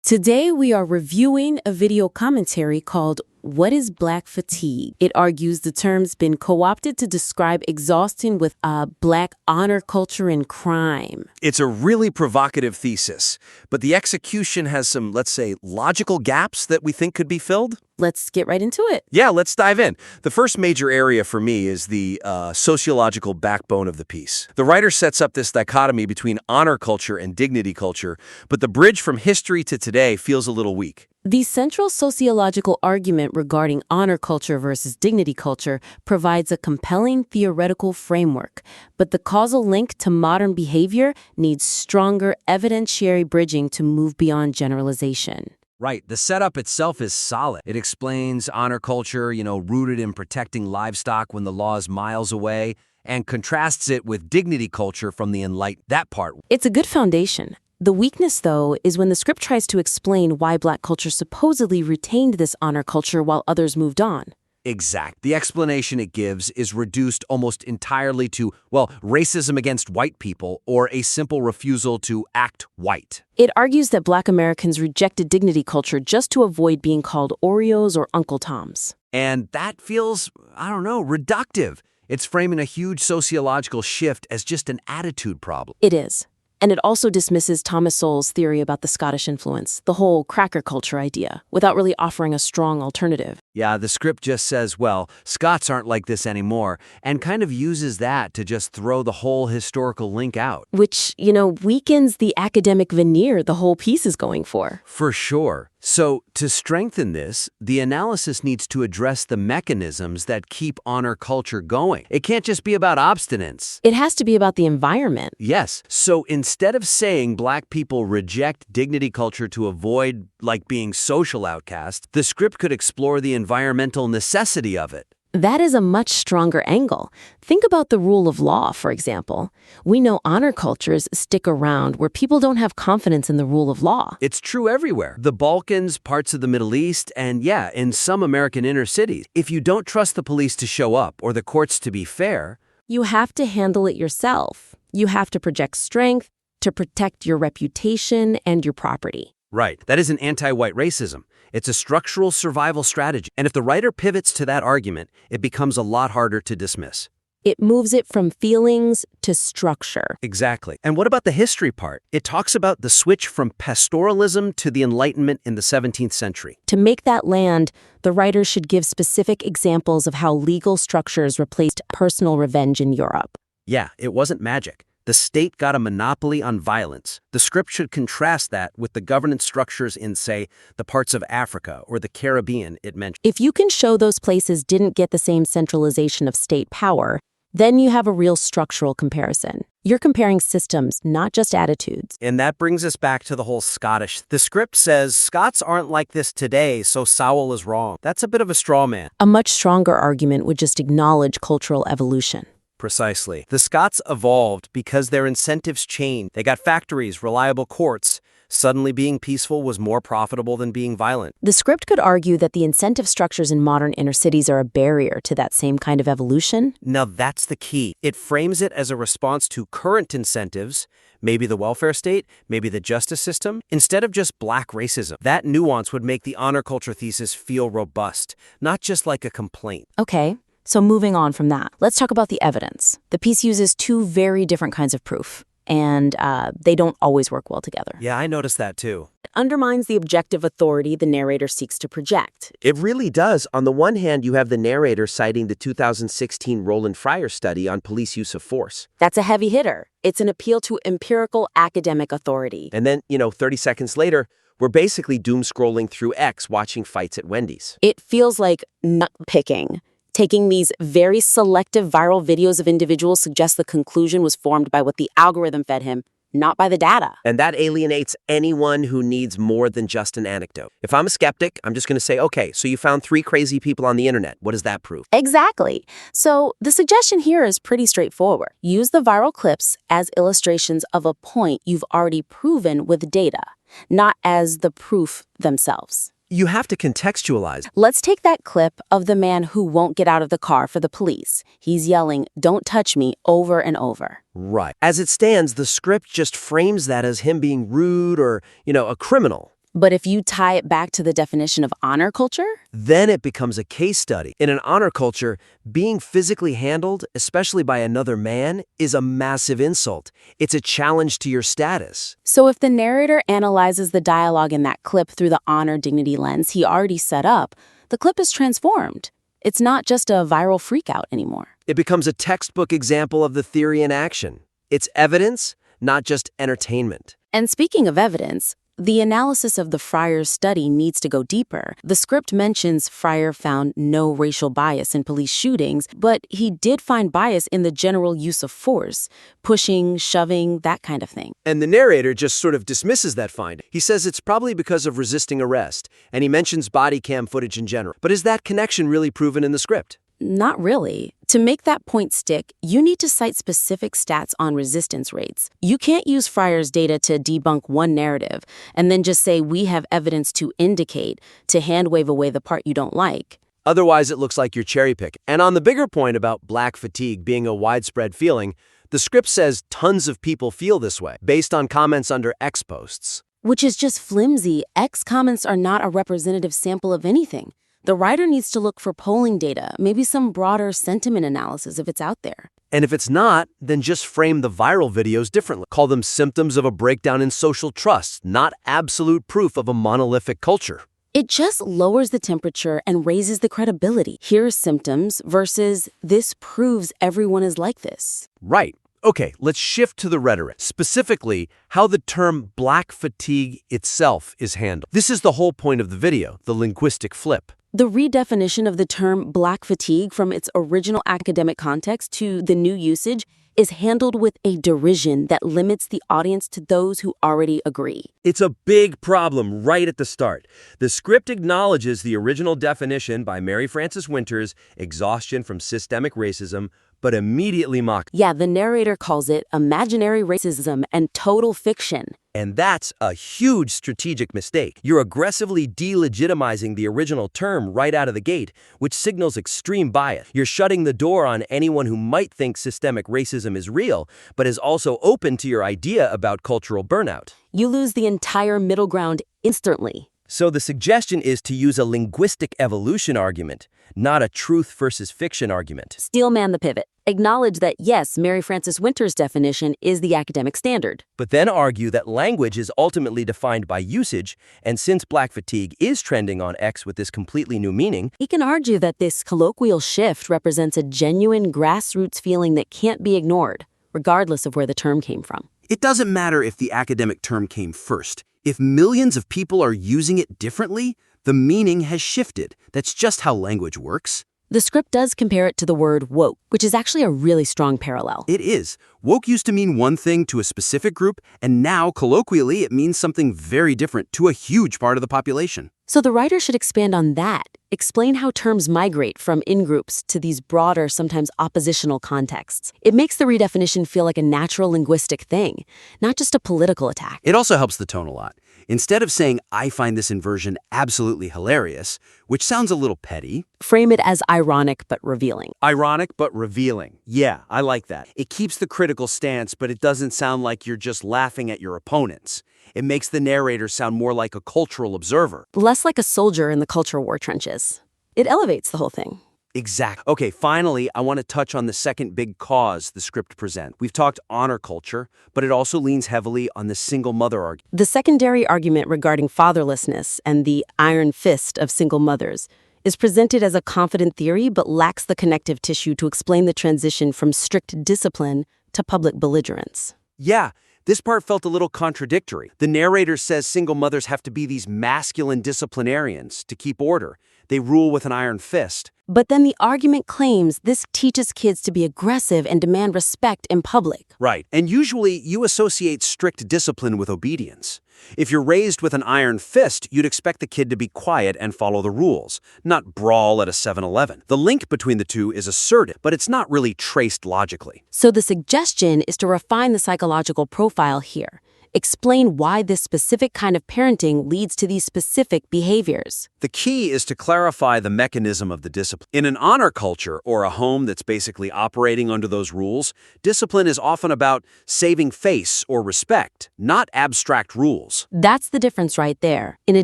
Today, we are reviewing a video commentary called What is Black Fatigue? It argues the term's been co-opted to describe exhaustion with Black honor culture and crime. It's a really provocative thesis, but the execution has some, let's say, logical gaps that we think could be filled. Let's get right into it. Yeah, let's dive in. The first major area for me is the sociological backbone of the piece. The writer sets up this dichotomy between honor culture and dignity culture, but the bridge from history to today feels a little weak. The central sociological argument regarding honor culture versus dignity culture provides a compelling theoretical framework, but the causal link to modern behavior needs stronger evidentiary bridging to move beyond generalization. Right. The setup itself is solid. It explains honor culture, rooted in protecting livestock when the law is miles away, and contrasts it with dignity culture from the Enlightenment. That part. It's a good foundation. The weakness, though, is when the script tries to explain why Black culture supposedly retained this honor culture while others moved on. Exact. The explanation it gives is reduced almost entirely to, racism against white people or a simple refusal to act white. It argues that Black Americans rejected dignity culture just to avoid being called Oreos or Uncle Toms. And that feels, reductive. It's framing a huge sociological shift as just an attitude problem. It is. And it also dismisses Thomas Sowell's theory about the Scottish influence, the whole cracker culture idea, without really offering a strong alternative. Yeah, the script just says, Scots aren't like this anymore, and kind of uses that to just throw the whole historical link out. Which, weakens the academic veneer the whole piece is going for. For sure. So, to strengthen this, the analysis needs to address the mechanisms that keep honor culture going. It can't just be about abstinence. It has to be about the environment. Yes. So instead of saying Black people reject dignity culture to avoid, being social outcasts, the script could explore the environmental necessity of it. That is a much stronger angle. Think about the rule of law, for example. We know honor cultures stick around where people don't have confidence in the rule of law. It's true everywhere. The Balkans, parts of the Middle East, and in some American inner cities. If you don't trust the police to show up or the courts to be fair, you have to handle it yourself. You have to project strength to protect your reputation and your property. Right. That isn't anti-white racism. It's a structural survival strategy. And if the writer pivots to that argument, it becomes a lot harder to dismiss. It moves it from feelings to structure. Exactly. And what about the history part? It talks about the switch from pastoralism to the Enlightenment in the 17th century. To make that land, the writer should give specific examples of how legal structures replaced personal revenge in Europe. Yeah, it wasn't magic. The state got a monopoly on violence. The script should contrast that with the governance structures in, say, the parts of Africa or the Caribbean it mentioned. If you can show those places didn't get the same centralization of state power, then you have a real structural comparison. You're comparing systems, not just attitudes. And that brings us back to the whole Scottish. The script says Scots aren't like this today, so Sowell is wrong. That's a bit of a straw man. A much stronger argument would just acknowledge cultural evolution. Precisely. The Scots evolved because their incentives changed. They got factories, reliable courts. Suddenly being peaceful was more profitable than being violent. The script could argue that the incentive structures in modern inner cities are a barrier to that same kind of evolution. Now that's the key. It frames it as a response to current incentives, maybe the welfare state, maybe the justice system, instead of just Black racism. That nuance would make the honor culture thesis feel robust, not just like a complaint. Okay. So moving on from that, let's talk about the evidence. The piece uses two very different kinds of proof, and they don't always work well together. Yeah, I noticed that too. It undermines the objective authority the narrator seeks to project. It really does. On the one hand, you have the narrator citing the 2016 Roland Fryer study on police use of force. That's a heavy hitter. It's an appeal to empirical academic authority. And then, 30 seconds later, we're basically doom scrolling through X watching fights at Wendy's. It feels like nitpicking. Taking these very selective viral videos of individuals suggests the conclusion was formed by what the algorithm fed him, not by the data. And that alienates anyone who needs more than just an anecdote. If I'm a skeptic, I'm just going to say, okay, so you found 3 crazy people on the internet. What does that prove? Exactly. So the suggestion here is pretty straightforward. Use the viral clips as illustrations of a point you've already proven with data, not as the proof themselves. You have to contextualize. Let's take that clip of the man who won't get out of the car for the police. He's yelling, "Don't touch me," over and over. Right. As it stands, the script just frames that as him being rude or, a criminal. But if you tie it back to the definition of honor culture, Then it becomes a case study. In an honor culture, being physically handled, especially by another man, is a massive insult. It's a challenge to your status. so if the narrator analyzes the dialogue in that clip through the honor dignity lens he already set up, the clip is transformed. It's not just a viral freakout anymore. It becomes a textbook example of the theory in action. It's evidence, not just entertainment. And speaking of evidence, the analysis of the Freyer's study needs to go deeper. The script mentions Freyer found no racial bias in police shootings, but he did find bias in the general use of force, pushing, shoving, that kind of thing. And the narrator just sort of dismisses that finding. He says it's probably because of resisting arrest, and he mentions body cam footage in general. But is that connection really proven in the script? Not really. To make that point stick, you need to cite specific stats on resistance rates. You can't use Freyer's data to debunk one narrative and then just say we have evidence to indicate, to hand-wave away the part you don't like. Otherwise, it looks like you're cherry-picking. And on the bigger point about black fatigue being a widespread feeling, the script says tons of people feel this way, based on comments under X posts. Which is just flimsy. X comments are not a representative sample of anything. The writer needs to look for polling data, maybe some broader sentiment analysis if it's out there. And if it's not, then just frame the viral videos differently. Call them symptoms of a breakdown in social trust, not absolute proof of a monolithic culture. It just lowers the temperature and raises the credibility. Here's symptoms versus this proves everyone is like this. Right. Okay, let's shift to the rhetoric, specifically how the term black fatigue itself is handled. This is the whole point of the video, the linguistic flip. The redefinition of the term black fatigue from its original academic context to the new usage is handled with a derision that limits the audience to those who already agree. It's a big problem right at the start. The script acknowledges the original definition by Mary Frances Winter's Exhaustion from Systemic Racism, but immediately mocks. Yeah, the narrator calls it imaginary racism and total fiction. And that's a huge strategic mistake. You're aggressively delegitimizing the original term right out of the gate, which signals extreme bias. You're shutting the door on anyone who might think systemic racism is real, but is also open to your idea about cultural burnout. You lose the entire middle ground instantly. So the suggestion is to use a linguistic evolution argument, not a truth versus fiction argument. Steelman the pivot. Acknowledge that, yes, Mary Frances Winter's definition is the academic standard. But then argue that language is ultimately defined by usage, and since black fatigue is trending on X with this completely new meaning, He can argue that this colloquial shift represents a genuine grassroots feeling that can't be ignored, regardless of where the term came from. It doesn't matter if the academic term came first. If millions of people are using it differently, the meaning has shifted. That's just how language works. The script does compare it to the word woke, which is actually a really strong parallel. It is. Woke used to mean one thing to a specific group, and now, colloquially, it means something very different to a huge part of the population. So the writer should expand on that, explain how terms migrate from in-groups to these broader, sometimes oppositional contexts. It makes the redefinition feel like a natural linguistic thing, not just a political attack. It also helps the tone a lot. Instead of saying, I find this inversion absolutely hilarious, which sounds a little petty. Frame it as ironic but revealing. Ironic but revealing. Yeah, I like that. It keeps the critical stance, but it doesn't sound like you're just laughing at your opponents. It makes the narrator sound more like a cultural observer. Less like a soldier in the culture war trenches. It elevates the whole thing. Exactly. Okay, finally, I want to touch on the second big cause the script presents. We've talked honor culture, but it also leans heavily on the single mother argument. The secondary argument regarding fatherlessness and the iron fist of single mothers is presented as a confident theory but lacks the connective tissue to explain the transition from strict discipline to public belligerence. Yeah, this part felt a little contradictory. The narrator says single mothers have to be these masculine disciplinarians to keep order. They rule with an iron fist. But then the argument claims this teaches kids to be aggressive and demand respect in public. Right. And usually you associate strict discipline with obedience. If you're raised with an iron fist, you'd expect the kid to be quiet and follow the rules, not brawl at a 7-Eleven. The link between the two is asserted, but it's not really traced logically. So the suggestion is to refine the psychological profile here. Explain why this specific kind of parenting leads to these specific behaviors. The key is to clarify the mechanism of the discipline. In an honor culture or a home that's basically operating under those rules, discipline is often about saving face or respect, not abstract rules. That's the difference right there. In a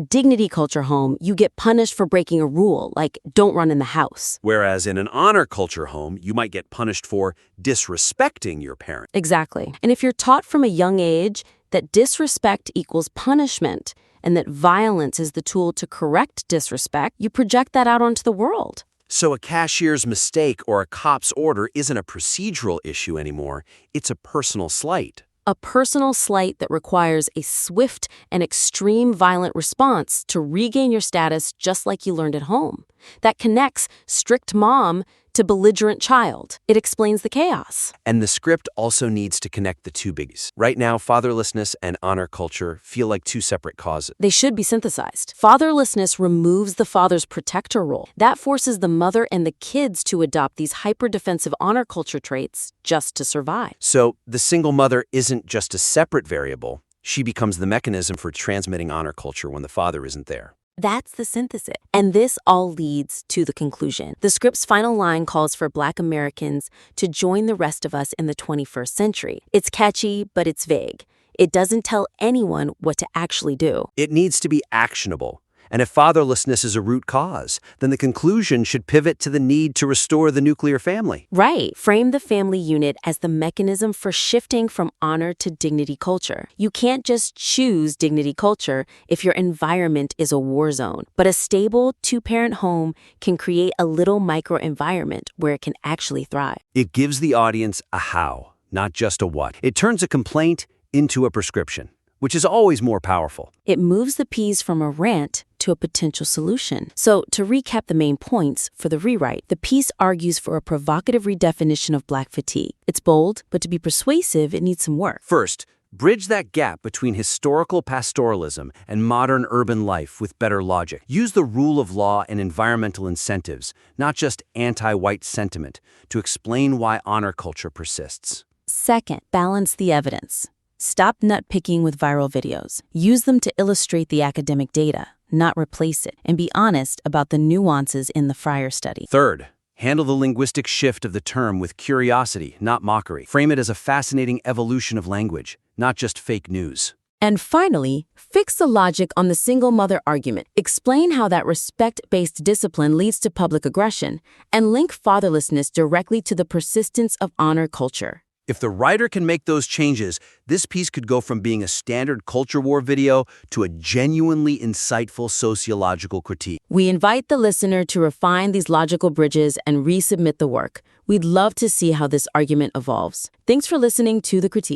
dignity culture home, you get punished for breaking a rule, like don't run in the house. Whereas in an honor culture home, you might get punished for disrespecting your parent. Exactly. And if you're taught from a young age that disrespect equals punishment, and that violence is the tool to correct disrespect, you project that out onto the world. So a cashier's mistake or a cop's order isn't a procedural issue anymore, it's a personal slight. A personal slight that requires a swift and extreme violent response to regain your status just like you learned at home. That connects strict mom to belligerent child. It explains the chaos. And the script also needs to connect the two biggies. Right now, fatherlessness and honor culture feel like two separate causes. They should be synthesized. Fatherlessness removes the father's protector role. That forces the mother and the kids to adopt these hyper-defensive honor culture traits just to survive. So the single mother isn't just a separate variable. She becomes the mechanism for transmitting honor culture when the father isn't there. That's the synthesis. And this all leads to the conclusion. The script's final line calls for Black Americans to join the rest of us in the 21st century. It's catchy, but it's vague. It doesn't tell anyone what to actually do. It needs to be actionable. And if fatherlessness is a root cause, then the conclusion should pivot to the need to restore the nuclear family. Right. Frame the family unit as the mechanism for shifting from honor to dignity culture. You can't just choose dignity culture if your environment is a war zone. But a stable two-parent home can create a little micro-environment where it can actually thrive. It gives the audience a how, not just a what. It turns a complaint into a prescription, which is always more powerful. It moves the piece from a rant to a potential solution. So, to recap the main points for the rewrite, the piece argues for a provocative redefinition of Black fatigue. It's bold, but to be persuasive, it needs some work. First, bridge that gap between historical pastoralism and modern urban life with better logic. Use the rule of law and environmental incentives, not just anti-white sentiment, to explain why honor culture persists. Second, balance the evidence. Stop nitpicking with viral videos. Use them to illustrate the academic data, not replace it, and be honest about the nuances in the Fryer study. Third, handle the linguistic shift of the term with curiosity, not mockery. Frame it as a fascinating evolution of language, not just fake news. And finally, fix the logic on the single mother argument. Explain how that respect-based discipline leads to public aggression, and link fatherlessness directly to the persistence of honor culture. If the writer can make those changes, this piece could go from being a standard culture war video to a genuinely insightful sociological critique. We invite the listener to refine these logical bridges and resubmit the work. We'd love to see how this argument evolves. Thanks for listening to The Critique.